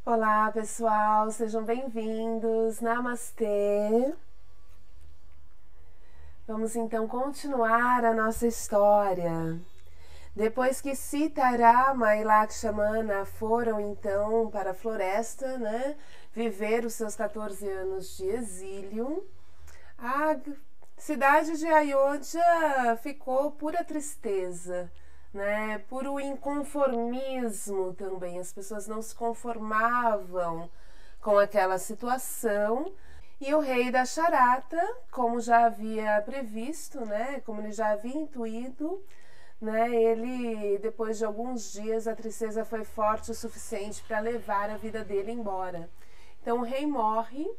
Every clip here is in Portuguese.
Olá, pessoal, sejam bem-vindos. Namastê. Vamos então continuar a nossa história. Depois que Sita, Rama e Lakshmana foram então para a floresta, viver os seus 14 anos de exílio, a cidade de Ayodhya ficou pura tristeza. Puro inconformismo também, as pessoas não se conformavam com aquela situação, e o rei da Charata, como já havia previsto, como ele já havia intuído, ele, depois de alguns dias, a tristeza foi forte o suficiente para levar a vida dele embora. Então o rei morre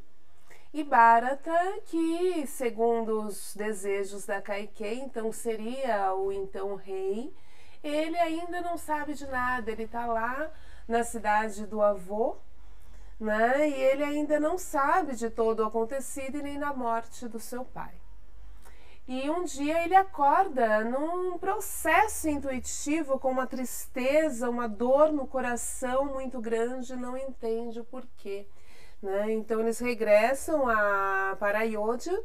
e Bharata, que segundo os desejos da Kaikeyi, então seria o então rei, ele ainda não sabe de nada, ele está lá na cidade do avô, e ele ainda não sabe de todo o acontecido e nem da morte do seu pai. E um dia ele acorda num processo intuitivo, com uma tristeza, uma dor no coração muito grande, não entende o porquê. Então eles regressam para Ayodhya,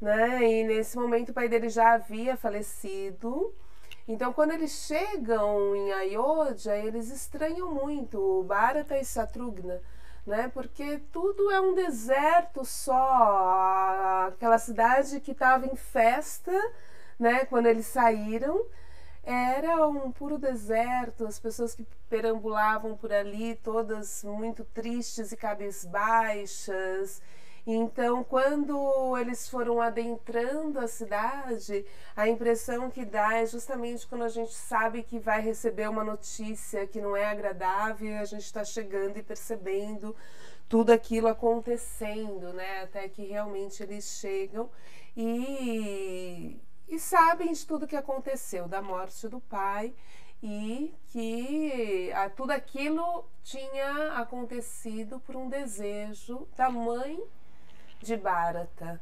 e nesse momento o pai dele já havia falecido. Então, quando eles chegam em Ayodhya, eles estranham muito Bharata e Shatrugna, porque tudo é um deserto só. Aquela cidade que estava em festa, quando eles saíram, era um puro deserto. As pessoas que perambulavam por ali, todas muito tristes e cabisbaixas. Então, quando eles foram adentrando a cidade, a impressão que dá é justamente quando a gente sabe que vai receber uma notícia que não é agradável, e a gente está chegando e percebendo tudo aquilo acontecendo, até que realmente eles chegam e sabem de tudo que aconteceu, da morte do pai, e que tudo aquilo tinha acontecido por um desejo da mãe de Bharata,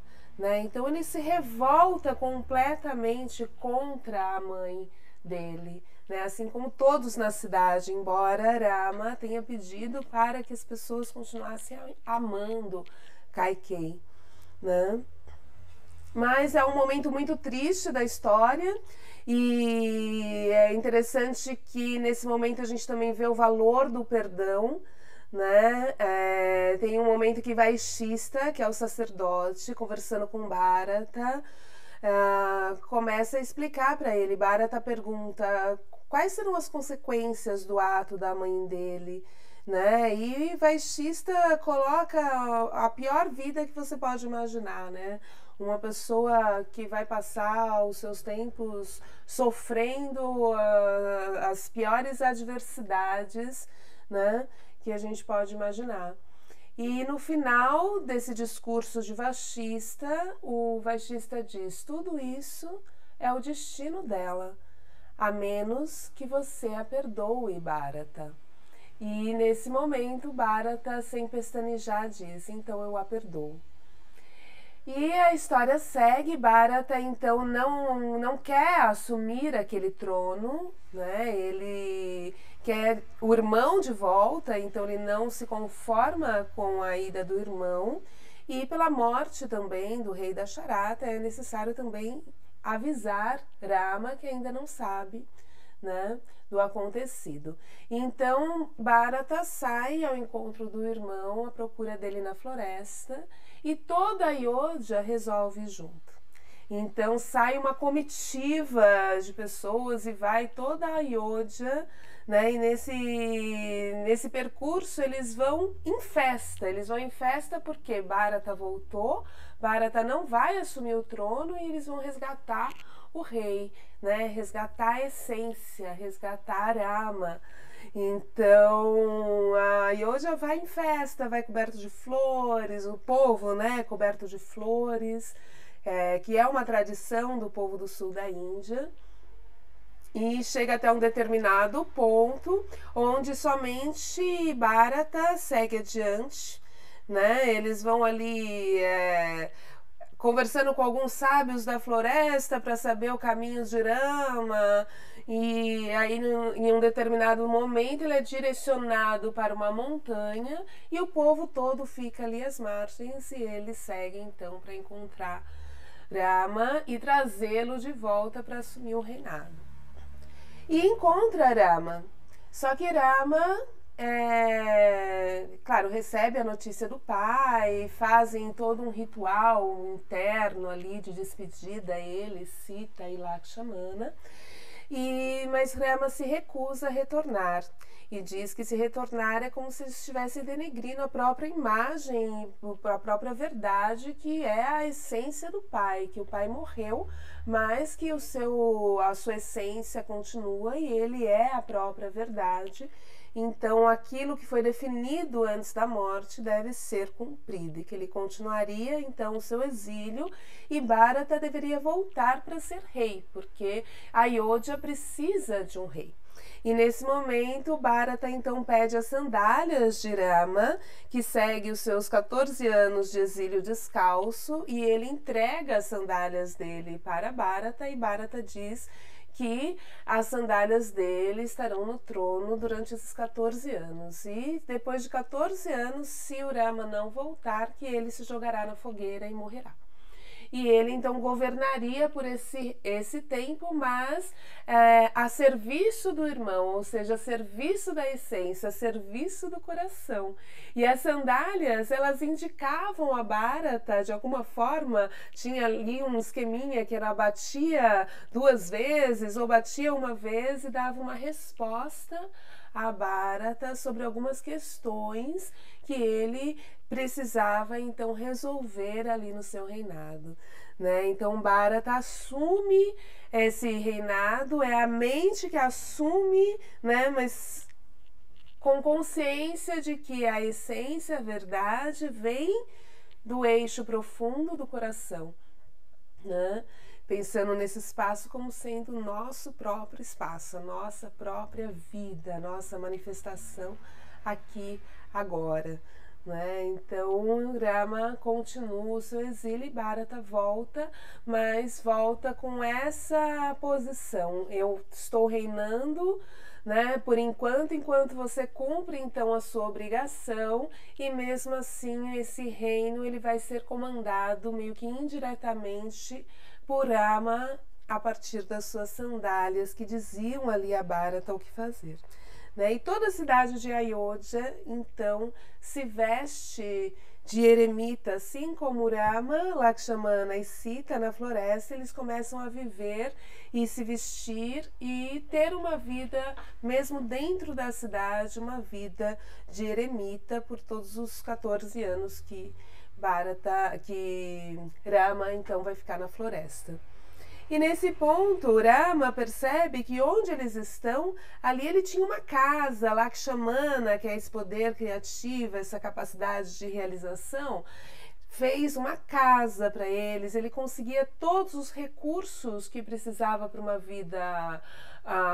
Então ele se revolta completamente contra a mãe dele, assim como todos na cidade, embora Rama tenha pedido para que as pessoas continuassem amando Kaikeyi, Mas é um momento muito triste da história, e é interessante que nesse momento a gente também vê o valor do perdão, tem um momento que Vaishista, que é o sacerdote, conversando com Bharata, começa a explicar para ele. Bharata pergunta quais serão as consequências do ato da mãe dele, e Vaishista coloca a pior vida que você pode imaginar, uma pessoa que vai passar os seus tempos sofrendo as piores adversidades, que a gente pode imaginar. E no final desse discurso de Vaishista, o Vaishista diz: tudo isso é o destino dela, a menos que você a perdoe, Bharata. E nesse momento, Bharata, sem pestanejar, diz: então eu a perdoo. E a história segue. Bharata então não quer assumir aquele trono, ele quer o irmão de volta, então ele não se conforma com a ida do irmão, e pela morte também do rei da Charata é necessário também avisar Rama, que ainda não sabe, do acontecido. Então Bharata sai ao encontro do irmão, à procura dele na floresta, e toda Ayodhya resolve junto. Então sai uma comitiva de pessoas e vai toda a Ayodhya, e nesse percurso eles vão em festa. Eles vão em festa porque Bharata voltou, Bharata não vai assumir o trono, e eles vão resgatar o rei, resgatar a essência, resgatar Rama. Então a Ayodhya vai em festa, vai coberto de flores, o povo, coberto de flores, que é uma tradição do povo do sul da Índia. E chega até um determinado ponto onde somente Bharata segue adiante, Eles vão ali conversando com alguns sábios da floresta para saber o caminho de Rama, E aí, em um determinado momento, ele é direcionado para uma montanha e o povo todo fica ali às margens e ele segue então para encontrar Rama e trazê-lo de volta para assumir o reinado. E encontra Rama. Só que Rama, claro, recebe a notícia do pai, fazem todo um ritual interno ali de despedida, ele, Sita e Lakshmana. Mas Rama se recusa a retornar e diz que se retornar é como se estivesse denegrindo a própria imagem, a própria verdade, que é a essência do pai, que o pai morreu, mas que a sua essência continua e ele é a própria verdade. Então, aquilo que foi definido antes da morte deve ser cumprido, e que ele continuaria, então, o seu exílio, e Bharata deveria voltar para ser rei, porque Ayodhya precisa de um rei. E nesse momento, Bharata então pede as sandálias de Rama, que segue os seus 14 anos de exílio descalço, e ele entrega as sandálias dele para Bharata, e Bharata diz que as sandálias dele estarão no trono durante esses 14 anos. E depois de 14 anos, se o Rama não voltar, que ele se jogará na fogueira e morrerá. E ele então governaria por esse tempo, mas a serviço do irmão, ou seja, a serviço da essência, a serviço do coração. E as sandálias, elas indicavam a Bharata, de alguma forma, tinha ali um esqueminha que ela batia 2 vezes ou batia uma vez e dava uma resposta a Bharata sobre algumas questões que ele precisava então resolver ali no seu reinado, né? Então Bharata assume esse reinado, é a mente que assume, né? Mas com consciência de que a essência, a verdade, vem do eixo profundo do coração, né? Pensando nesse espaço como sendo o nosso próprio espaço, a nossa própria vida, a nossa manifestação aqui, agora. Né? Então, Rama continua o seu exílio e Bharata volta, mas volta com essa posição. Eu estou reinando, né? Por enquanto você cumpre então a sua obrigação, e mesmo assim esse reino ele vai ser comandado meio que indiretamente por Rama a partir das suas sandálias que diziam ali a Bharata o que fazer. Né? E toda a cidade de Ayodhya, então, se veste de eremita, assim como Rama, Lakshmana e Sita na floresta, eles começam a viver e se vestir e ter uma vida, mesmo dentro da cidade, uma vida de eremita por todos os 14 anos que Rama então vai ficar na floresta. E nesse ponto, Rama percebe que onde eles estão, ali ele tinha uma casa, Lakshmana, que é esse poder criativo, essa capacidade de realização, fez uma casa para eles, ele conseguia todos os recursos que precisava para uma vida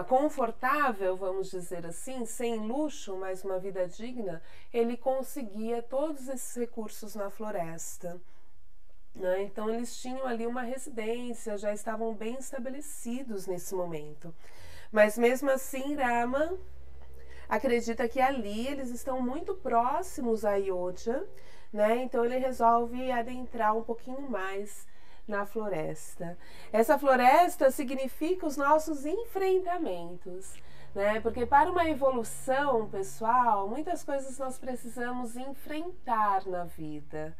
confortável, vamos dizer assim, sem luxo, mas uma vida digna, ele conseguia todos esses recursos na floresta. Né? Então eles tinham ali uma residência, já estavam bem estabelecidos nesse momento. Mas mesmo assim, Rama acredita que ali eles estão muito próximos a Ayodhya, né? Então ele resolve adentrar um pouquinho mais na floresta. Essa floresta significa os nossos enfrentamentos, né? Porque para uma evolução pessoal, muitas coisas nós precisamos enfrentar na vida.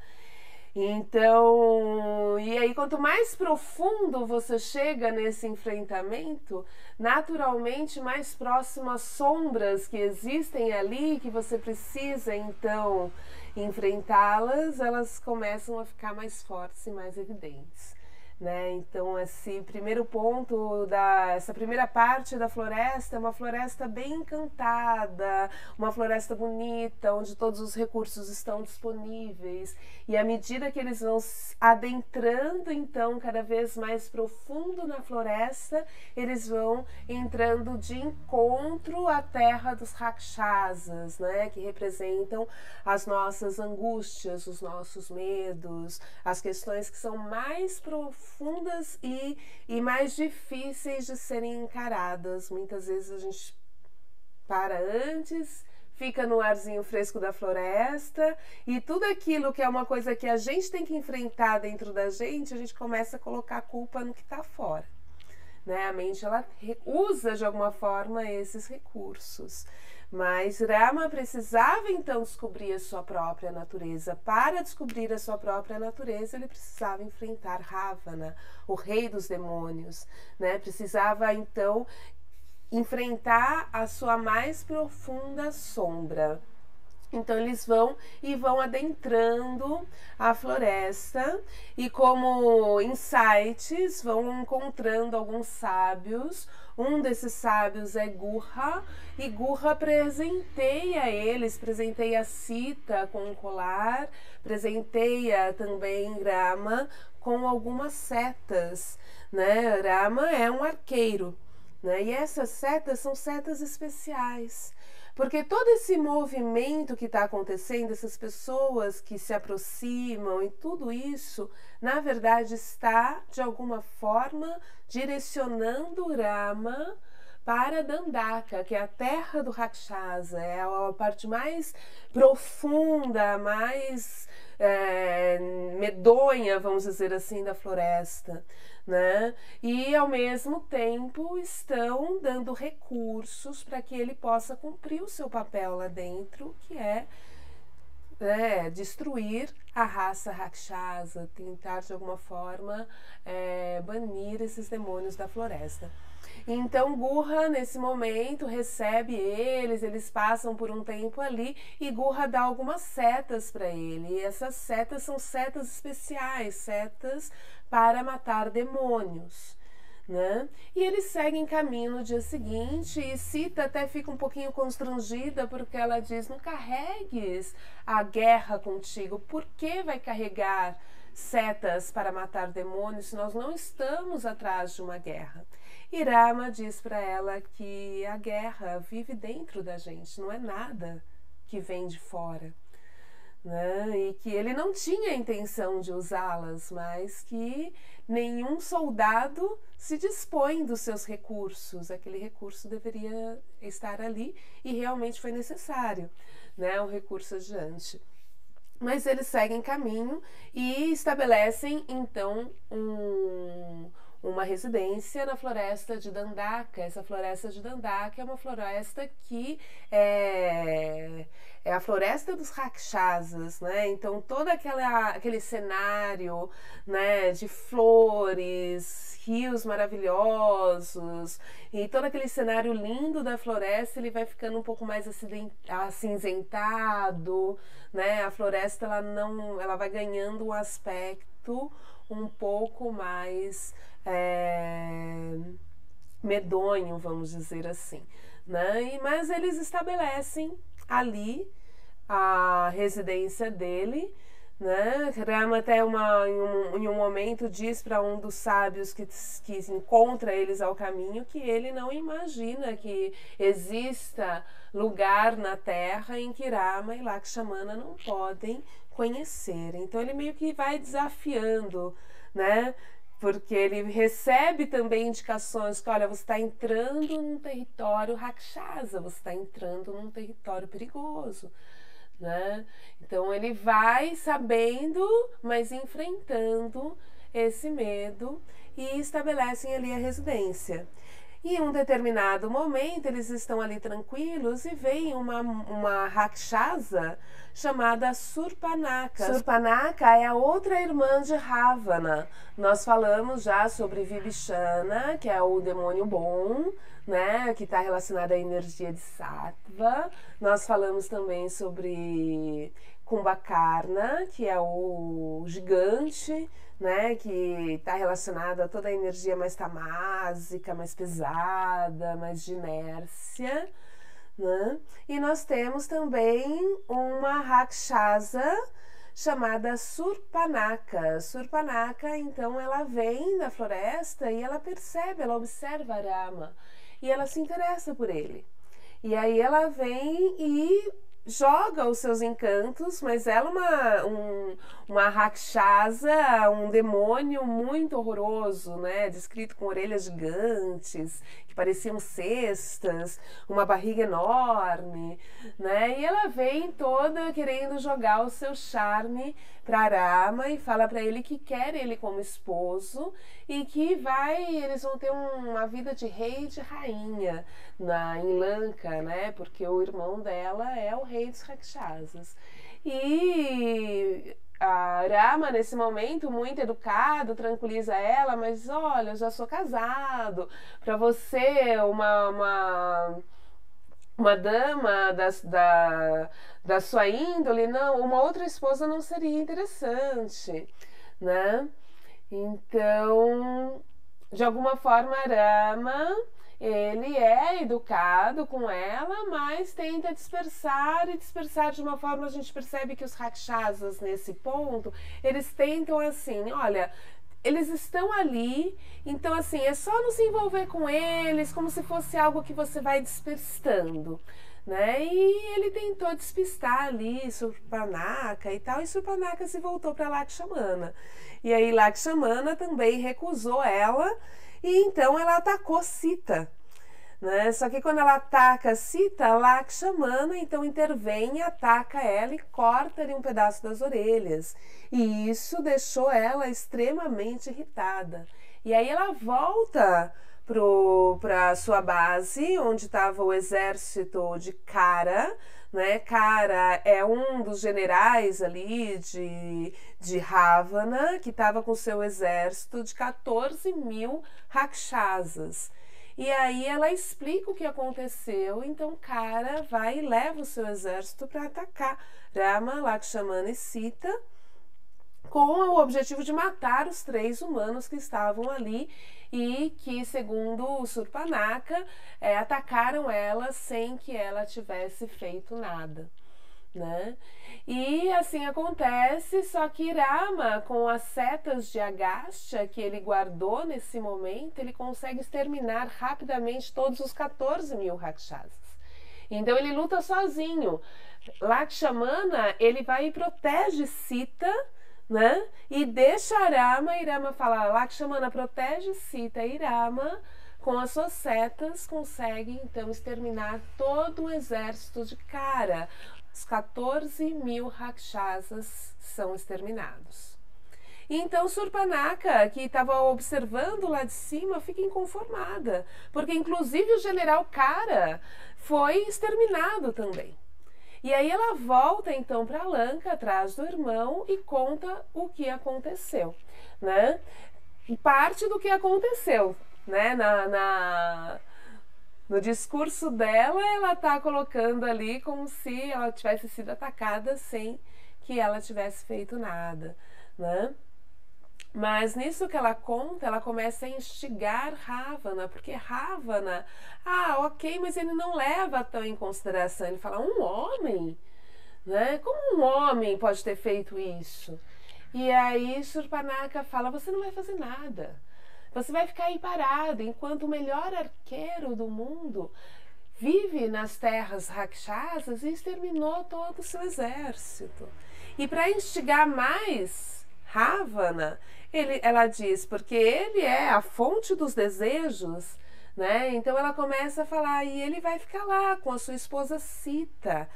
Então, e aí quanto mais profundo você chega nesse enfrentamento, naturalmente mais próximo às sombras que existem ali, que você precisa então enfrentá-las, elas começam a ficar mais fortes e mais evidentes. Né? Então esse primeiro ponto, essa primeira parte da floresta é uma floresta bem encantada, uma floresta bonita, onde todos os recursos estão disponíveis, e à medida que eles vão adentrando então cada vez mais profundo na floresta, eles vão entrando de encontro à terra dos rakshasas, né? Que representam as nossas angústias, os nossos medos, as questões que são mais profundas profundas e mais difíceis de serem encaradas. Muitas vezes a gente para antes, fica no arzinho fresco da floresta e tudo aquilo que é uma coisa que a gente tem que enfrentar dentro da gente, a gente começa a colocar a culpa no que está fora. Né? A mente, ela usa de alguma forma esses recursos. Mas Rama precisava então descobrir a sua própria natureza. Para descobrir a sua própria natureza, ele precisava enfrentar Ravana, o rei dos demônios. Né? Precisava então enfrentar a sua mais profunda sombra. Então eles vão adentrando a floresta e, como insights, vão encontrando alguns sábios. Um desses sábios é Gurra, e Gurra presenteia eles, presenteia Sita com um colar, presenteia também Rama com algumas setas. Né? Rama é um arqueiro. Né? E essas setas são setas especiais, porque todo esse movimento que está acontecendo, essas pessoas que se aproximam e tudo isso, na verdade está, de alguma forma, direcionando Rama para Dandaka, que é a terra do Rakshasa, é a parte mais profunda, mais medonha, vamos dizer assim, da floresta. Né? E ao mesmo tempo estão dando recursos para que ele possa cumprir o seu papel lá dentro, que é destruir a raça Rakshasa, tentar de alguma forma banir esses demônios da floresta. Então Gurra, nesse momento, recebe eles passam por um tempo ali e Gurra dá algumas setas para ele. E essas setas são setas especiais, setas para matar demônios. Né? E eles seguem caminho no dia seguinte e Sita até fica um pouquinho constrangida porque ela diz: não carregues a guerra contigo, por que vai carregar setas para matar demônios se nós não estamos atrás de uma guerra? E Rama diz para ela que a guerra vive dentro da gente, não é nada que vem de fora. Né? E que ele não tinha a intenção de usá-las, mas que nenhum soldado se dispõe dos seus recursos. Aquele recurso deveria estar ali e realmente foi necessário, né? Um recurso adiante. Mas eles seguem caminho e estabelecem então uma residência na floresta de Dandaka. Essa floresta de Dandaka é uma floresta que é a floresta dos Rakshasas, né? Então todo aquele cenário, né, de flores, rios maravilhosos e todo aquele cenário lindo da floresta, ele vai ficando um pouco mais acinzentado, né? A floresta ela vai ganhando um aspecto um pouco mais medonho, vamos dizer assim, né? Mas eles estabelecem ali a residência dele, né? Rama até em um momento diz para um dos sábios que encontra eles ao caminho que ele não imagina que exista lugar na terra em que Rama e Lakshmana não podem conhecer. Então ele meio que vai desafiando, né? Porque ele recebe também indicações que, olha, você está entrando num território Rakshasa, você está entrando num território perigoso, né? Então ele vai sabendo, mas enfrentando esse medo e estabelecem ali a residência. E em um determinado momento eles estão ali tranquilos e vem uma Rakshasa chamada Surpanaka. Surpanaka é a outra irmã de Ravana. Nós falamos já sobre Vibhishana, que é o demônio bom, né, que está relacionado à energia de Sattva. Nós falamos também sobre Kumbhakarna, que é o gigante, né, que está relacionado a toda a energia mais tamásica, mais pesada, mais de inércia, né? E nós temos também uma Rakshasa chamada Surpanaka. Surpanaka, então, ela vem da floresta e ela percebe, ela observa Rama e ela se interessa por ele. E aí ela vem e joga os seus encantos, mas ela é uma Rakshasa, um demônio muito horroroso, né? Descrito com orelhas gigantes, que pareciam cestas, uma barriga enorme, né? E ela vem toda querendo jogar o seu charme para Rama e fala para ele que quer ele como esposo e que eles vão ter uma vida de rei e de rainha em Lanka, né? Porque o irmão dela é o rei dos Rakshasas. E a Rama, nesse momento, muito educado, tranquiliza ela, mas olha, eu já sou casado, para você uma dama da sua índole, não, uma outra esposa não seria interessante, né? Então, de alguma forma, Rama, ele é educado com ela, mas tenta dispersar de uma forma, a gente percebe que os Rakshasas, nesse ponto, eles tentam assim, olha, eles estão ali, então assim, é só não se envolver com eles, como se fosse algo que você vai despistando, né? E ele tentou despistar ali Surpanaka e tal, e Surpanaka se voltou para Lakshmana. E aí Lakshmana também recusou ela, e então ela atacou Sita, né? Só que quando ela ataca Sita, Lakshmana então intervém e ataca ela e corta-lhe um pedaço das orelhas. E isso deixou ela extremamente irritada. E aí ela volta para sua base, onde estava o exército de Kara, né? Kara é um dos generais ali de Ravana, que estava com seu exército de 14.000 Rakshasas. E aí ela explica o que aconteceu, então Kara vai e leva o seu exército para atacar Rama, Lakshmana e Sita, com o objetivo de matar os 3 humanos que estavam ali e que, segundo o Surpanaka, atacaram ela sem que ela tivesse feito nada, né? E assim acontece, só que Rama, com as setas de Agastya que ele guardou nesse momento, ele consegue exterminar rapidamente todos os 14.000 Rakshasas. Então ele luta sozinho. Lakshmana, ele vai e protege Sita, né? E deixa Rama, e Rama fala, Lakshmana protege Sita, e Rama, com as suas setas, consegue então exterminar todo o exército de Kara. Os 14.000 Rakshasas são exterminados. E então Surpanaka, que estava observando lá de cima, fica inconformada, porque inclusive o general Kara foi exterminado também. E aí ela volta então para Lanka, atrás do irmão, e conta o que aconteceu, né? Parte do que aconteceu, né? No discurso dela, ela está colocando ali como se ela tivesse sido atacada sem que ela tivesse feito nada, né? Mas nisso que ela conta, ela começa a instigar Ravana, porque Ravana, ok, mas ele não leva tão em consideração. Ele fala, um homem, né? Como um homem pode ter feito isso? E aí Surpanaka fala, você não vai fazer nada. Você vai ficar aí parado, enquanto o melhor arqueiro do mundo vive nas terras Rakshasas e exterminou todo o seu exército. E para instigar mais Ravana, ela diz, porque ele é a fonte dos desejos, né? Então ela começa a falar, e ele vai ficar lá com a sua esposa Sita,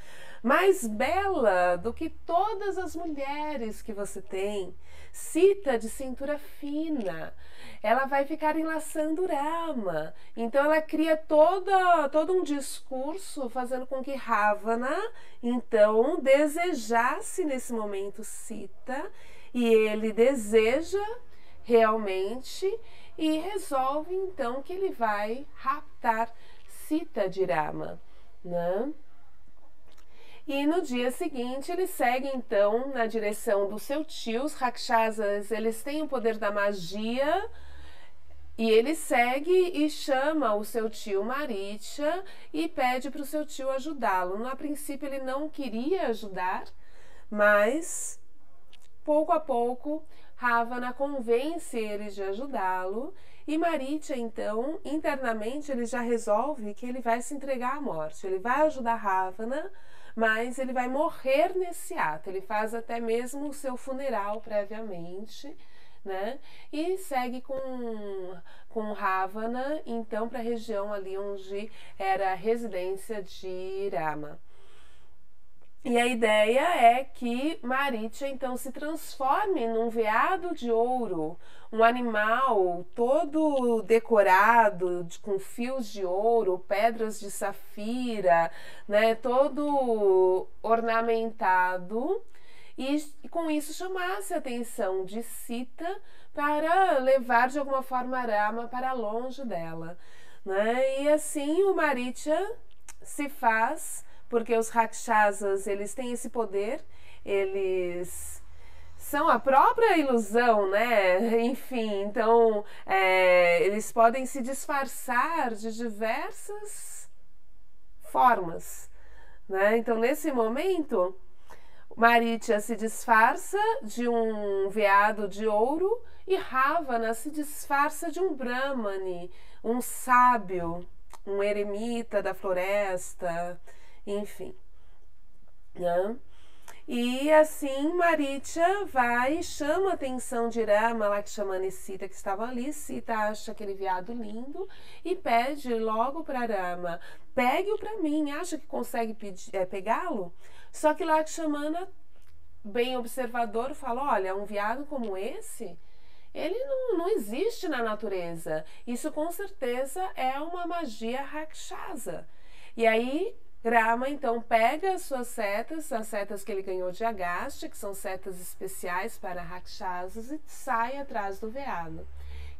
mais bela do que todas as mulheres que você tem. Sita de cintura fina, ela vai ficar enlaçando Rama. Então ela cria todo um discurso fazendo com que Ravana então desejasse nesse momento Sita, e ele deseja realmente e resolve então que ele vai raptar Sita de Rama, né? E no dia seguinte ele segue então na direção do seu tio. Os Rakshasas, eles têm o poder da magia, e ele segue e chama o seu tio Maricha e pede para o seu tio ajudá-lo. A princípio ele não queria ajudar, mas pouco a pouco Ravana convence ele de ajudá-lo, e Maricha então internamente ele já resolve que ele vai se entregar à morte. Ele vai ajudar Ravana, mas ele vai morrer nesse ato. Ele faz até mesmo o seu funeral previamente, né? E segue com Ravana, então, para a região ali onde era a residência de Rama. E a ideia é que Marítia então se transforme num veado de ouro, um animal todo decorado com fios de ouro, pedras de safira, né, todo ornamentado, e com isso chamasse a atenção de Sita para levar de alguma forma Rama para longe dela, né? E assim o Marítia se faz, porque os Rakshasas, eles têm esse poder, eles são a própria ilusão, né? Enfim, então eles podem se disfarçar de diversas formas, né? Então, nesse momento, Marítia se disfarça de um veado de ouro e Ravana se disfarça de um Brahmane, um sábio, um eremita da floresta, enfim, né? E assim Marítia vai e chama a atenção de Rama, Lakshmana e Sita que estavam ali. Sita acha aquele veado lindo e pede logo para Rama: pegue-o para mim, acha que consegue pegá-lo? Só que Lakshmana, bem observador, fala: olha, um veado como esse, ele não existe na natureza. Isso com certeza é uma magia rakshasa. E aí Rama então pega as suas setas, as setas que ele ganhou de Agastya, que são setas especiais para rakshasas, e sai atrás do veado.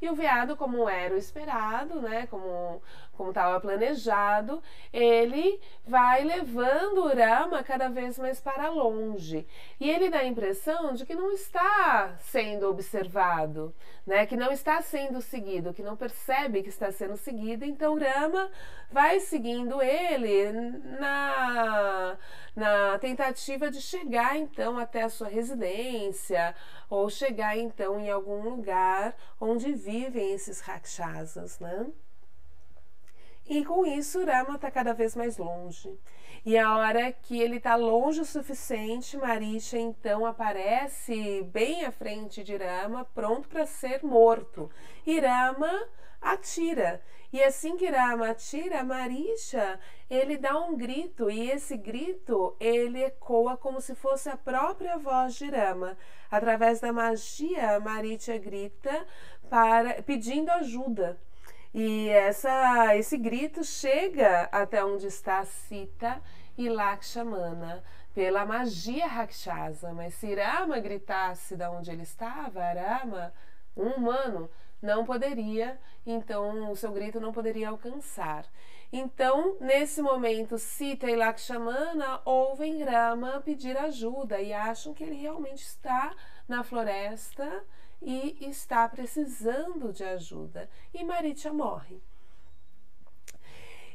E o veado, como era o esperado, né, como estava planejado, ele vai levando o Rama cada vez mais para longe. E ele dá a impressão de que não está sendo observado, né, que não está sendo seguido, que não percebe que está sendo seguido. Então Rama vai seguindo ele na tentativa de chegar então até a sua residência, ou chegar então em algum lugar onde vivem esses rakshasas, né? E com isso Rama está cada vez mais longe. E a hora que ele está longe o suficiente, Marítia então aparece bem à frente de Rama, pronto para ser morto. E Rama atira. E assim que Rama atira, Marítia, ele dá um grito, e esse grito, ele ecoa como se fosse a própria voz de Rama. Através da magia, Marítia grita pedindo ajuda. E esse grito chega até onde está Sita e Lakshmana, pela magia rakshasa. Mas se Rama gritasse de onde ele estava, Rama, um humano, não poderia, então o seu grito não poderia alcançar. Então, nesse momento, Sita e Lakshmana ouvem Rama pedir ajuda e acham que ele realmente está na floresta e está precisando de ajuda. E Marítia morre.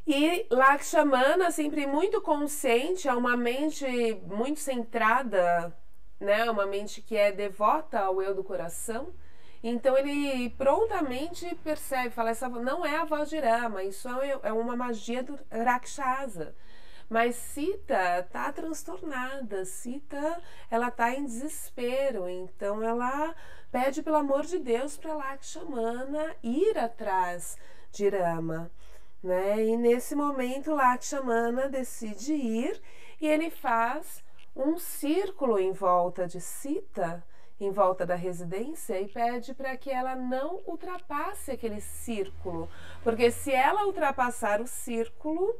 E Lakshmana, sempre muito consciente, é uma mente muito centrada, né? Uma mente que é devota ao eu do coração. Então ele prontamente percebe, fala: essa não é a voz de Rama, isso é uma magia do Rakshasa. Mas Sita está transtornada, Sita, ela está em desespero, então ela pede pelo amor de Deus para Lakshmana ir atrás de Rama, né? E nesse momento Lakshmana decide ir e ele faz um círculo em volta de Sita, em volta da residência, e pede para que ela não ultrapasse aquele círculo, porque se ela ultrapassar o círculo,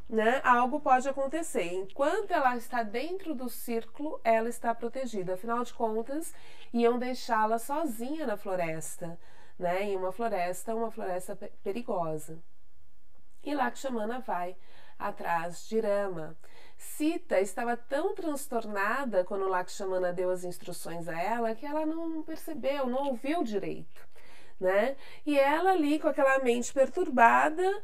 né, algo pode acontecer. Enquanto ela está dentro do círculo, ela está protegida. Afinal de contas, iam deixá-la sozinha na floresta, né, em uma floresta perigosa. E Lakshmana vai atrás de Rama. Sita estava tão transtornada quando Lakshmana deu as instruções a ela que ela não percebeu, não ouviu direito, né? E ela ali com aquela mente perturbada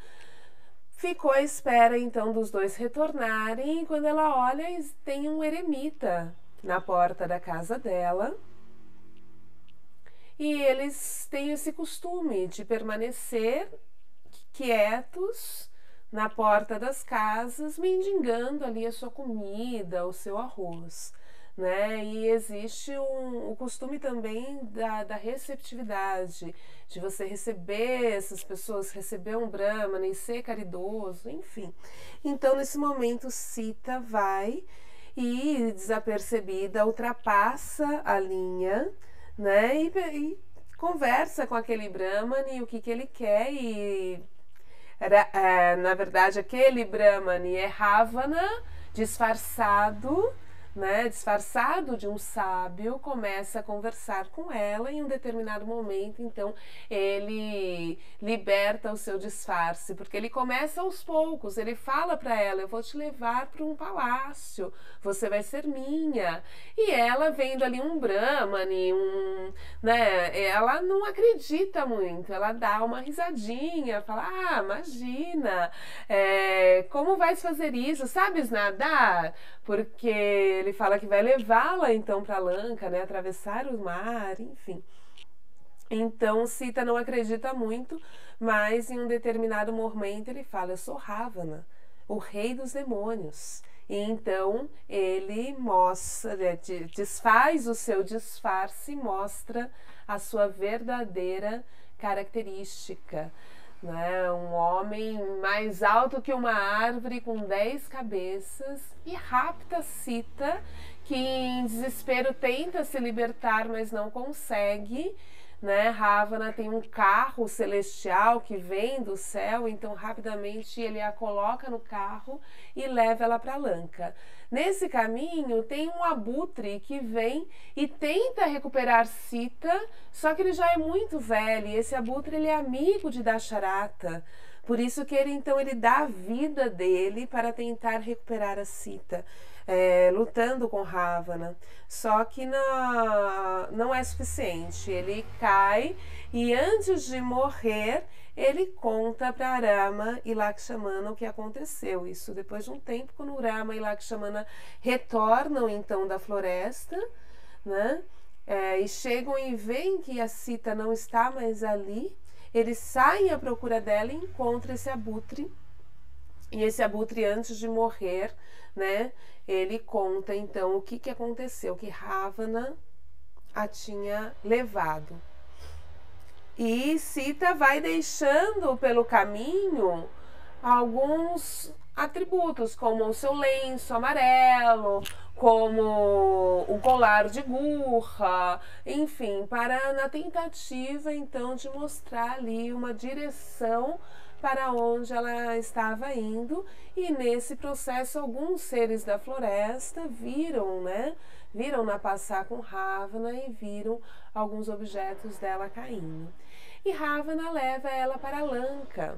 ficou à espera então dos dois retornarem, e quando ela olha, tem um eremita na porta da casa dela. E eles têm esse costume de permanecer quietos, na porta das casas, mendigando ali a sua comida, o seu arroz, né? E existe o costume também da receptividade, de você receber essas pessoas, receber um Brahmana e ser caridoso, enfim. Então, nesse momento, Sita vai e, desapercebida, ultrapassa a linha, né? E conversa com aquele Brahmana e o que ele quer e... na verdade, aquele Brahmani é Ravana, disfarçado, né, disfarçado de um sábio, começa a conversar com ela e em um determinado momento, então, ele liberta o seu disfarce, porque ele começa aos poucos, ele fala para ela, eu vou te levar para um palácio, você vai ser minha. E ela, vendo ali um Brahmani, né, ela não acredita muito, ela dá uma risadinha, fala, ah, imagina, como vais fazer isso? Sabes nadar? Porque ele fala que vai levá-la então para Lanka, né, atravessar o mar, enfim. Então Sita não acredita muito, mas em um determinado momento ele fala, eu sou Ravana, o rei dos demônios. E então ele mostra, desfaz o seu disfarce, mostra a sua verdadeira característica. Né? Um homem mais alto que uma árvore com 10 cabeças e rapta Sita, que em desespero tenta se libertar, mas não consegue. Né? Ravana tem um carro celestial que vem do céu, então rapidamente ele a coloca no carro e leva ela para Lanka. Nesse caminho tem um abutre que vem e tenta recuperar Sita, só que ele já é muito velho e esse abutre ele é amigo de Dasharata. Por isso que ele dá a vida dele para tentar recuperar a Sita, lutando com Ravana. Só que não é suficiente. Ele cai e antes de morrer, ele conta para Rama e Lakshmana o que aconteceu. Isso depois de um tempo, quando Rama e Lakshmana retornam então da floresta, né? E chegam e veem que a Sita não está mais ali. Eles saem à procura dela e encontram esse abutre. E esse abutre, antes de morrer, né, ele conta então o que aconteceu, que Ravana a tinha levado. E Sita vai deixando pelo caminho alguns atributos, como o seu lenço amarelo, como o colar de gurra, enfim, na tentativa então de mostrar ali uma direção para onde ela estava indo. E nesse processo alguns seres da floresta viram-na passar com Ravana e viram alguns objetos dela caindo. E Ravana leva ela para Lanka.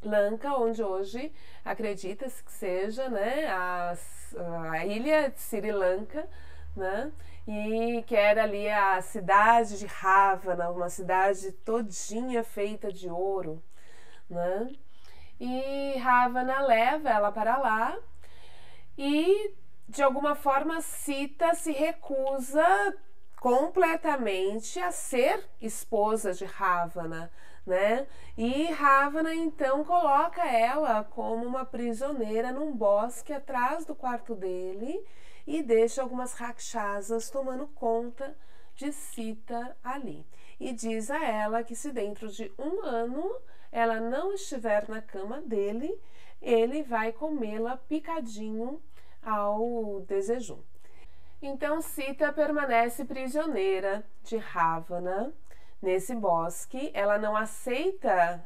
Lanka, onde hoje acredita-se que seja, né, a ilha de Sri Lanka, né, e que era ali a cidade de Ravana, uma cidade todinha feita de ouro, né? E Ravana leva ela para lá e de alguma forma Sita se recusa completamente a ser esposa de Ravana, né? E Ravana então coloca ela como uma prisioneira num bosque atrás do quarto dele e deixa algumas rakshasas tomando conta de Sita ali. E diz a ela que se dentro de 1 ano ela não estiver na cama dele, ele vai comê-la picadinho ao desejum. Então Sita permanece prisioneira de Ravana nesse bosque. Ela não aceita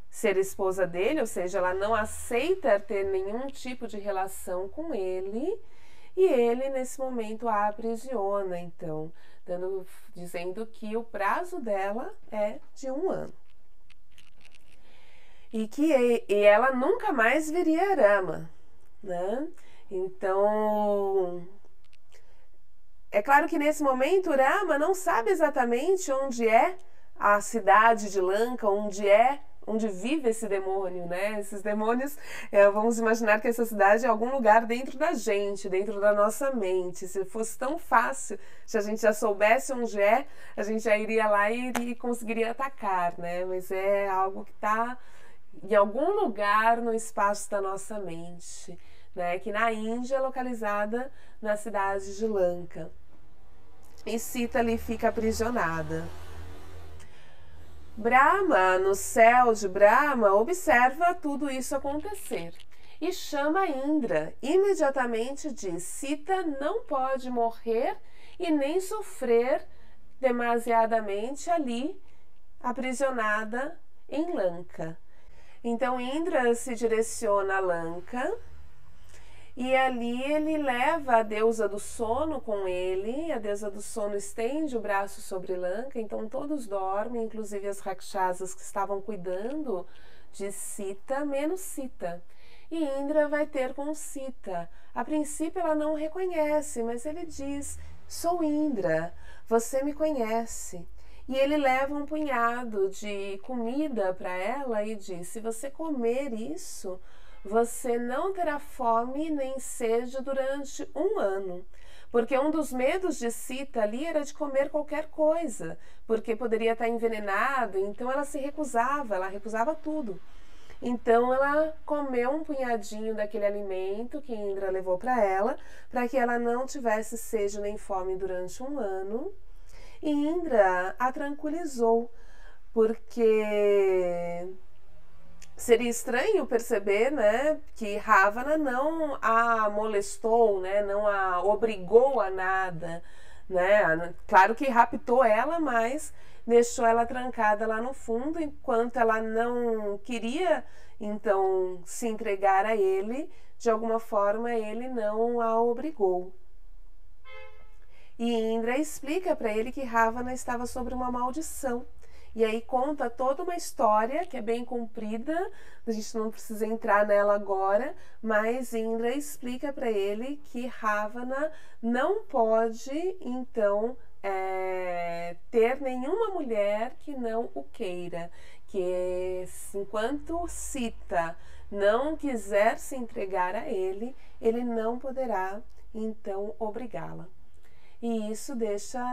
ser esposa dele, ou seja, ela não aceita ter nenhum tipo de relação com ele. E ele, nesse momento, a aprisiona, então, dizendo que o prazo dela é de 1 ano. E ela nunca mais viria Rama, né? Então, é claro que nesse momento Rama não sabe exatamente onde é a cidade de Lanka, onde vive esse demônio, né? Esses demônios, vamos imaginar que essa cidade é algum lugar dentro da gente, dentro da nossa mente. Se fosse tão fácil, se a gente já soubesse onde é, a gente já iria lá e conseguiria atacar, né? Mas é algo que está em algum lugar no espaço da nossa mente, né? Que na Índia é localizada na cidade de Lanka. E Sita ali fica aprisionada. Brahma, no céu de Brahma, observa tudo isso acontecer e chama Indra. Imediatamente diz: Sita não pode morrer e nem sofrer demasiadamente ali, aprisionada em Lanka. Então Indra se direciona a Lanka e ali ele leva a deusa do sono com ele. A deusa do sono estende o braço sobre Lanka, então todos dormem, inclusive as rakshasas que estavam cuidando de Sita, menos Sita. E Indra vai ter com Sita. A princípio ela não o reconhece, mas ele diz: sou Indra, você me conhece. E ele leva um punhado de comida para ela e diz: se você comer isso, você não terá fome nem sede durante 1 ano. Porque um dos medos de Sita ali era de comer qualquer coisa, porque poderia estar envenenado, então ela recusava tudo. Então ela comeu um punhadinho daquele alimento que Indra levou para que ela não tivesse sede nem fome durante 1 ano. E Indra a tranquilizou, porque seria estranho perceber, né, que Ravana não a molestou, né, não a obrigou a nada, né? Claro que raptou ela, mas deixou ela trancada lá no fundo, enquanto ela não queria, então, se entregar a ele, de alguma forma ele não a obrigou. E Indra explica para ele que Ravana estava sobre uma maldição. E aí conta toda uma história que é bem comprida, a gente não precisa entrar nela agora, mas Indra explica para ele que Ravana não pode, então, ter nenhuma mulher que não o queira, que enquanto Sita não quiser se entregar a ele, ele não poderá, então, obrigá-la. E isso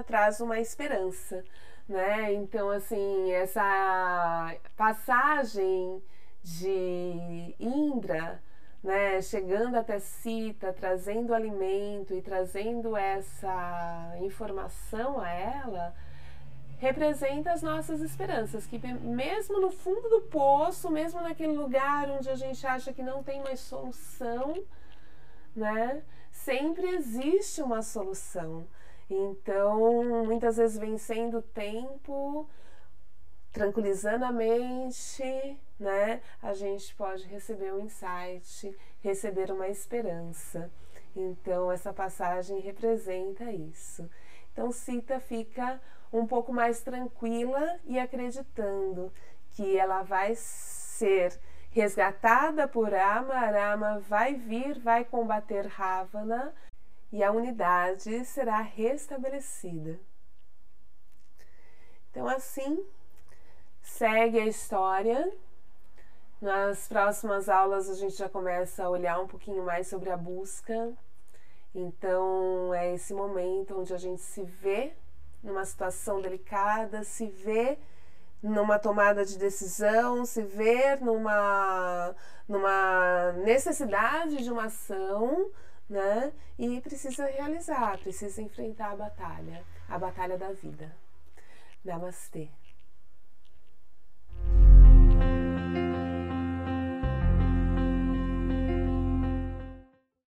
traz uma esperança, né? Então, assim, essa passagem de Indra, né, chegando até Sita, trazendo alimento e trazendo essa informação a ela, representa as nossas esperanças, que mesmo no fundo do poço, mesmo naquele lugar onde a gente acha que não tem mais solução, né, sempre existe uma solução. Então, muitas vezes vencendo o tempo, tranquilizando a mente, né, a gente pode receber um insight, receber uma esperança. Então, essa passagem representa isso. Então, Sita fica um pouco mais tranquila e acreditando que ela vai ser resgatada por Rama, Rama vai vir, vai combater Ravana e a unidade será restabelecida. Então, assim, segue a história. Nas próximas aulas a gente já começa a olhar um pouquinho mais sobre a busca. Então, é esse momento onde a gente se vê numa situação delicada, se vê numa tomada de decisão, se vê numa necessidade de uma ação, né? E precisa realizar, precisa enfrentar a batalha da vida. Namastê.